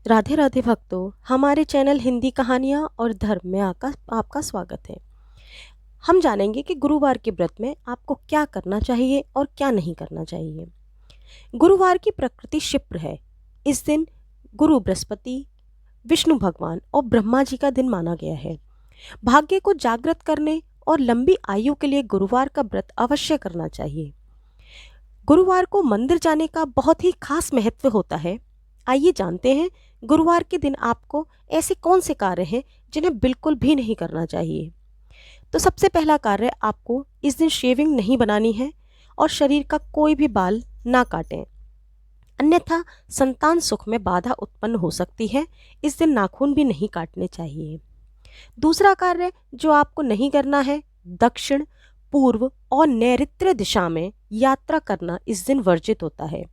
राधे राधे भक्तों, हमारे चैनल हिंदी कहानियाँ और धर्म में आपका स्वागत है। हम जानेंगे कि गुरुवार के व्रत में आपको क्या करना चाहिए और क्या नहीं करना चाहिए। गुरुवार की प्रकृति क्षिप्र है। इस दिन गुरु बृहस्पति, विष्णु भगवान और ब्रह्मा जी का दिन माना गया है। भाग्य को जागृत करने और लंबी आयु के लिए गुरुवार का व्रत अवश्य करना चाहिए। गुरुवार को मंदिर जाने का बहुत ही खास महत्व होता है। आइए जानते हैं गुरुवार के दिन आपको ऐसे कौन से कार्य हैं जिन्हें बिल्कुल भी नहीं करना चाहिए। तो सबसे पहला कार्य, आपको इस दिन शेविंग नहीं बनानी है और शरीर का कोई भी बाल ना काटें, अन्यथा संतान सुख में बाधा उत्पन्न हो सकती है। इस दिन नाखून भी नहीं काटने चाहिए। दूसरा कार्य जो आपको नहीं करना है, दक्षिण, पूर्व और नैऋत्य दिशा में यात्रा करना इस दिन वर्जित होता है।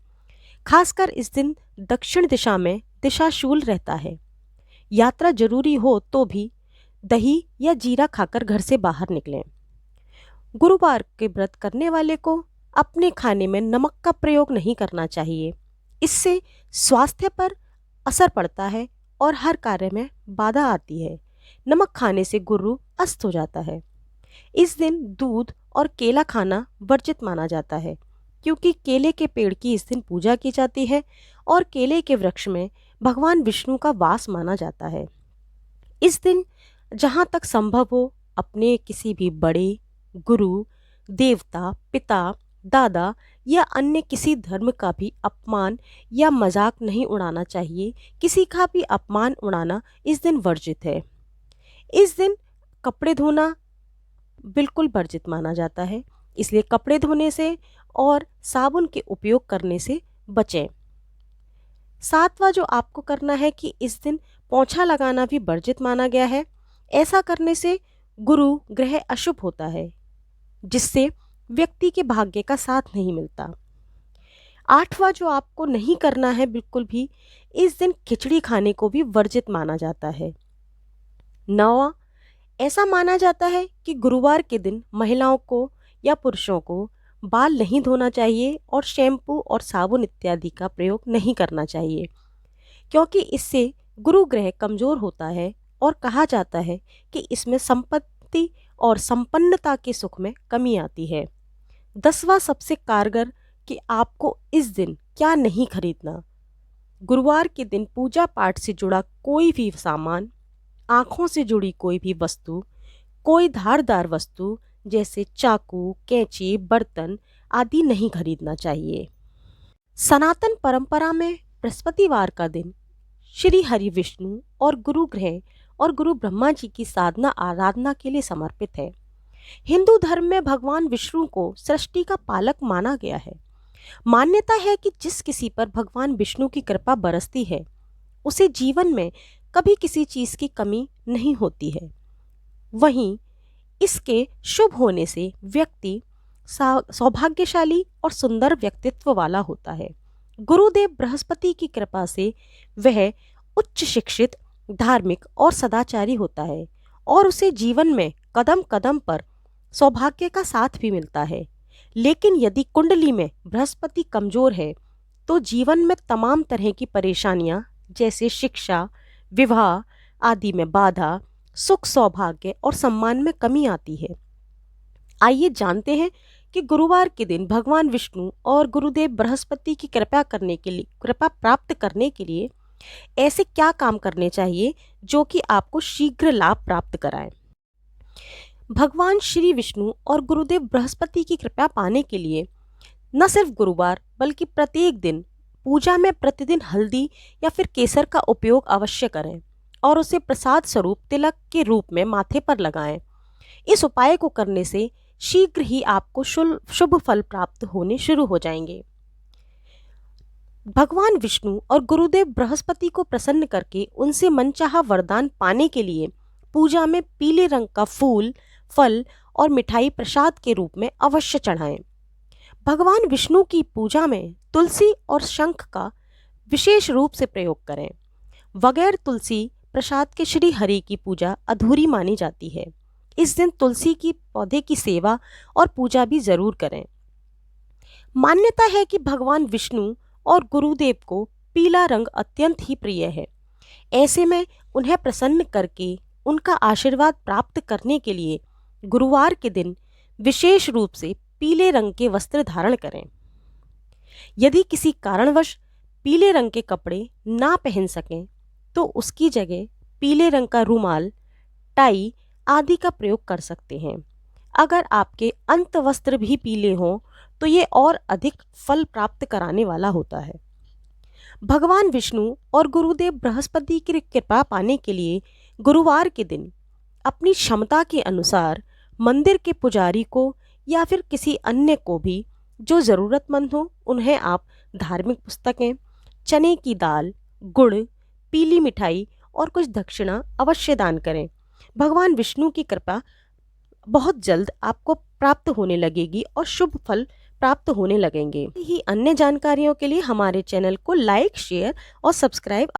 खासकर इस दिन दक्षिण दिशा में दिशाशूल रहता है। यात्रा जरूरी हो तो भी दही या जीरा खाकर घर से बाहर निकलें। गुरुवार के व्रत करने वाले को अपने खाने में नमक का प्रयोग नहीं करना चाहिए। इससे स्वास्थ्य पर असर पड़ता है और हर कार्य में बाधा आती है। नमक खाने से गुरु अस्त हो जाता है। इस दिन दूध और केला खाना वर्जित माना जाता है, क्योंकि केले के पेड़ की इस दिन पूजा की जाती है और केले के वृक्ष में भगवान विष्णु का वास माना जाता है। इस दिन जहाँ तक संभव हो, अपने किसी भी बड़े, गुरु, देवता, पिता, दादा या अन्य किसी धर्म का भी अपमान या मजाक नहीं उड़ाना चाहिए। किसी का भी अपमान उड़ाना इस दिन वर्जित है। इस दिन कपड़े धोना बिल्कुल वर्जित माना जाता है, इसलिए कपड़े धोने से और साबुन के उपयोग करने से बचें। सातवां जो आपको करना है कि इस दिन पोंछा लगाना भी वर्जित माना गया है। ऐसा करने से गुरु ग्रह अशुभ होता है, जिससे व्यक्ति के भाग्य का साथ नहीं मिलता। आठवां जो आपको नहीं करना है बिल्कुल भी, इस दिन खिचड़ी खाने को भी वर्जित माना जाता है। नौवां, ऐसा माना जाता है कि गुरुवार के दिन महिलाओं को या पुरुषों को बाल नहीं धोना चाहिए और शैम्पू और साबुन इत्यादि का प्रयोग नहीं करना चाहिए, क्योंकि इससे गुरु ग्रह कमजोर होता है और कहा जाता है कि इसमें संपत्ति और संपन्नता के सुख में कमी आती है। 10वां सबसे कारगर कि आपको इस दिन क्या नहीं खरीदना। गुरुवार के दिन पूजा पाठ से जुड़ा कोई भी सामान, आँखों से जुड़ी कोई भी वस्तु, कोई धारदार वस्तु जैसे चाकू, कैंची, बर्तन आदि नहीं खरीदना चाहिए। सनातन परंपरा में बृहस्पतिवार का दिन श्री हरि विष्णु और गुरु ग्रह और गुरु ब्रह्मा जी की साधना आराधना के लिए समर्पित है। हिंदू धर्म में भगवान विष्णु को सृष्टि का पालक माना गया है। मान्यता है कि जिस किसी पर भगवान विष्णु की कृपा बरसती है, उसे जीवन में कभी किसी चीज की कमी नहीं होती है। वहीं इसके शुभ होने से व्यक्ति सौभाग्यशाली और सुंदर व्यक्तित्व वाला होता है। गुरुदेव बृहस्पति की कृपा से वह उच्च शिक्षित, धार्मिक और सदाचारी होता है और उसे जीवन में कदम कदम पर सौभाग्य का साथ भी मिलता है। लेकिन यदि कुंडली में बृहस्पति कमजोर है तो जीवन में तमाम तरह की परेशानियां जैसे शिक्षा, विवाह आदि में बाधा, सुख, सौभाग्य और सम्मान में कमी आती है। आइए जानते हैं कि गुरुवार के दिन भगवान विष्णु और गुरुदेव बृहस्पति की कृपा प्राप्त करने के लिए ऐसे क्या काम करने चाहिए जो कि आपको शीघ्र लाभ प्राप्त कराएं। भगवान श्री विष्णु और गुरुदेव बृहस्पति की कृपा पाने के लिए न सिर्फ गुरुवार बल्कि प्रत्येक दिन पूजा में प्रतिदिन हल्दी या फिर केसर का उपयोग अवश्य करें और उसे प्रसाद स्वरूप तिलक के रूप में माथे पर लगाएं। इस उपाय को करने से शीघ्र ही आपको शुभ फल प्राप्त होने शुरू हो जाएंगे। भगवान विष्णु और गुरुदेव बृहस्पति को प्रसन्न करके उनसे मनचाहा वरदान पाने के लिए पूजा में पीले रंग का फूल, फल और मिठाई प्रसाद के रूप में अवश्य चढ़ाएं। भगवान विष्णु की पूजा में तुलसी और शंख का विशेष रूप से प्रयोग करें। बगैर तुलसी प्रसाद के श्री हरि की पूजा अधूरी मानी जाती है। इस दिन तुलसी की पौधे की सेवा और पूजा भी जरूर करें। मान्यता है कि भगवान विष्णु और गुरुदेव को पीला रंग अत्यंत ही प्रिय है। ऐसे में उन्हें प्रसन्न करके उनका आशीर्वाद प्राप्त करने के लिए गुरुवार के दिन विशेष रूप से पीले रंग के वस्त्र धारण करें। यदि किसी कारणवश पीले रंग के कपड़े ना पहन सकें तो उसकी जगह पीले रंग का रुमाल, टाई आदि का प्रयोग कर सकते हैं। अगर आपके अंतवस्त्र भी पीले हों तो ये और अधिक फल प्राप्त कराने वाला होता है। भगवान विष्णु और गुरुदेव बृहस्पति की कृपा पाने के लिए गुरुवार के दिन अपनी क्षमता के अनुसार मंदिर के पुजारी को या फिर किसी अन्य को भी जो ज़रूरतमंद हो उन्हें आप धार्मिक पुस्तकें, चने की दाल, गुड़, पीली मिठाई और कुछ दक्षिणा अवश्य दान करें। भगवान विष्णु की कृपा बहुत जल्द आपको प्राप्त होने लगेगी और शुभ फल प्राप्त होने लगेंगे। ही अन्य जानकारियों के लिए हमारे चैनल को लाइक, शेयर और सब्सक्राइब